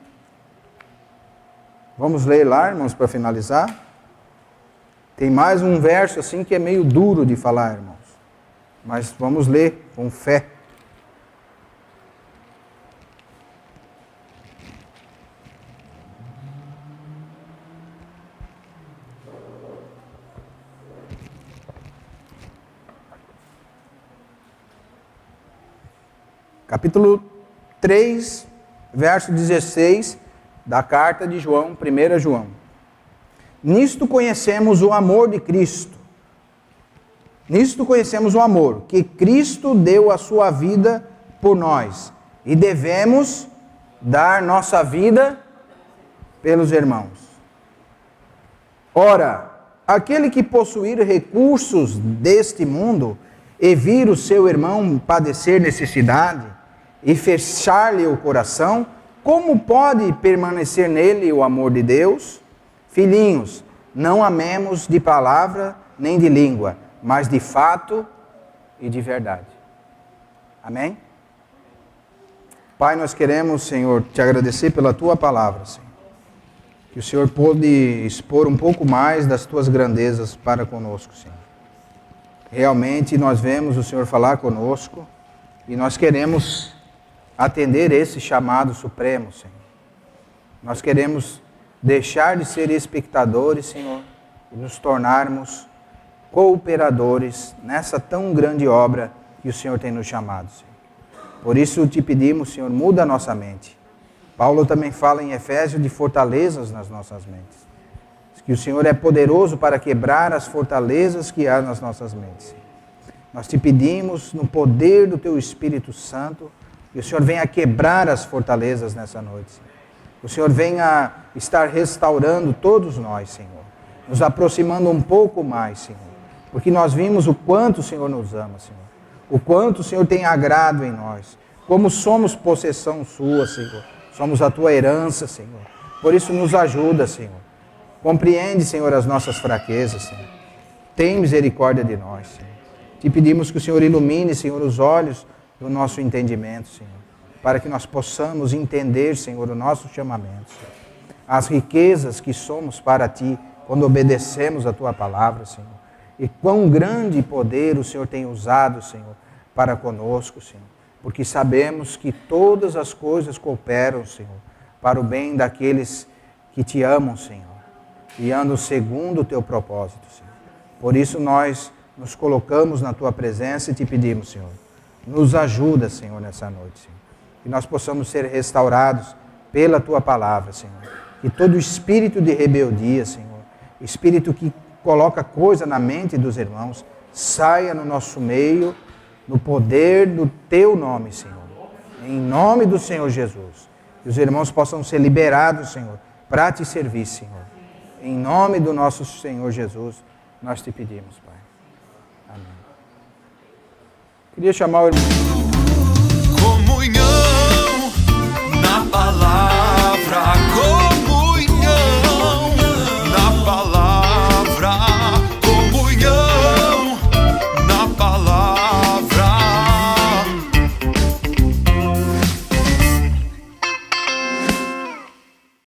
Vamos ler lá, irmãos, para finalizar. Tem mais um verso assim que é meio duro de falar, irmãos. Mas vamos ler com fé. capítulo 3, verso 16 da carta de João, 1 João. Nisto conhecemos o amor de Cristo. Nisto conhecemos o amor, que Cristo deu a sua vida por nós. E devemos dar nossa vida pelos irmãos. Ora, aquele que possuir recursos deste mundo e vir o seu irmão padecer necessidade e fechar-lhe o coração, como pode permanecer nele o amor de Deus? Filhinhos, não amemos de palavra nem de língua, mas de fato e de verdade. Amém? Pai, nós queremos, Senhor, te agradecer pela tua palavra, Senhor. Que o Senhor pôde expor um pouco mais das tuas grandezas para conosco, Senhor. Realmente nós vemos o Senhor falar conosco e nós queremos atender esse chamado supremo, Senhor. Nós queremos deixar de ser espectadores, Senhor, e nos tornarmos cooperadores nessa tão grande obra que o Senhor tem nos chamado, Senhor. Por isso te pedimos, Senhor, muda a nossa mente. Paulo também fala em Efésios de fortalezas nas nossas mentes. Diz que o Senhor é poderoso para quebrar as fortalezas que há nas nossas mentes. Nós te pedimos, no poder do teu Espírito Santo, que o Senhor venha quebrar as fortalezas nessa noite, Senhor. Que o Senhor venha estar restaurando todos nós, Senhor. Nos aproximando um pouco mais, Senhor. Porque nós vimos o quanto o Senhor nos ama, Senhor. O quanto o Senhor tem agrado em nós. Como somos possessão sua, Senhor. Somos a tua herança, Senhor. Por isso nos ajuda, Senhor. Compreende, Senhor, as nossas fraquezas, Senhor. Tem misericórdia de nós, Senhor. Te pedimos que o Senhor ilumine, Senhor, os olhos do nosso entendimento, Senhor. Para que nós possamos entender, Senhor, o nosso chamamento, Senhor. As riquezas que somos para Ti quando obedecemos a Tua palavra, Senhor. E quão grande poder o Senhor tem usado, Senhor, para conosco, Senhor. Porque sabemos que todas as coisas cooperam, Senhor, para o bem daqueles que Te amam, Senhor. E andam segundo o Teu propósito, Senhor. Por isso nós nos colocamos na Tua presença e Te pedimos, Senhor. Nos ajuda, Senhor, nessa noite, Senhor. Que nós possamos ser restaurados pela Tua palavra, Senhor. Que todo espírito de rebeldia, Senhor, espírito que coloca coisa na mente dos irmãos, saia no nosso meio, no poder do Teu nome, Senhor. Em nome do Senhor Jesus. Que os irmãos possam ser liberados, Senhor, para Te servir, Senhor. Em nome do nosso Senhor Jesus, nós Te pedimos, Pai. Amém. Queria chamar o irmão. Comunhão.